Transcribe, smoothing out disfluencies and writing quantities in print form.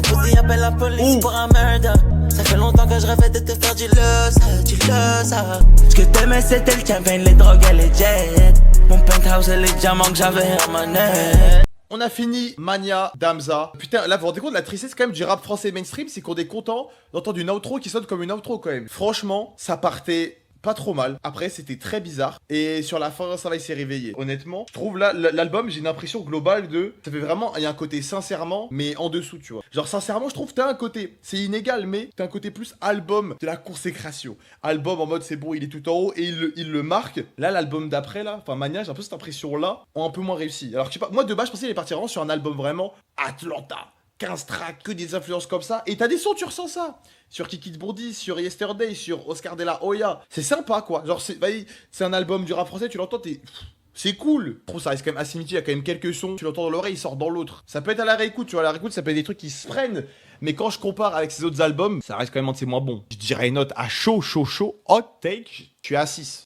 Ton pussy appelle la police pour un murder. Ça fait longtemps que je rêvais de te faire du le tu le sais. Ce que t'aimais c'était le champagne, les drogues et les jets. Mon penthouse et les diamants que j'avais en monnaie. On a fini Mania d'Amza. Putain, là, vous vous rendez compte, la tristesse quand même du rap français mainstream, c'est qu'on est content d'entendre une outro qui sonne comme une outro quand même. Franchement, ça partait pas trop mal. Après, c'était très bizarre. Et sur la fin, ça va, il s'est réveillé. Honnêtement, je trouve là, l'album, j'ai une impression globale de... Ça fait vraiment... Il y a un côté sincèrement, mais en dessous, tu vois. Genre, sincèrement, je trouve que t'as un côté... C'est inégal, mais t'as un côté plus album de la consécration. Album en mode, c'est bon, il est tout en haut et il le marque. Là, l'album d'après, là, enfin, Mania, j'ai un peu cette impression-là, ont un peu moins réussi. Alors, je sais pas, moi, de base, je pensais qu'il allait partir vraiment sur un album vraiment Atlanta. 15 tracks, que des influences comme ça. Et t'as des sons, tu ressens ça. Sur Kiki Bourdi, sur Yesterday, sur Oscar de la Hoya. C'est sympa, quoi. Genre, c'est un album du rap français, tu l'entends, c'est cool. Je trouve ça reste quand même assez mythique, il y a quand même quelques sons. Tu l'entends dans l'oreille, il sort dans l'autre. Ça peut être à la réécoute, tu vois. À la réécoute, ça peut être des trucs qui se freinent. Mais quand je compare avec ces autres albums, ça reste quand même un de ses moins bons. Je dirais une note à chaud, hot take. Je suis à 6.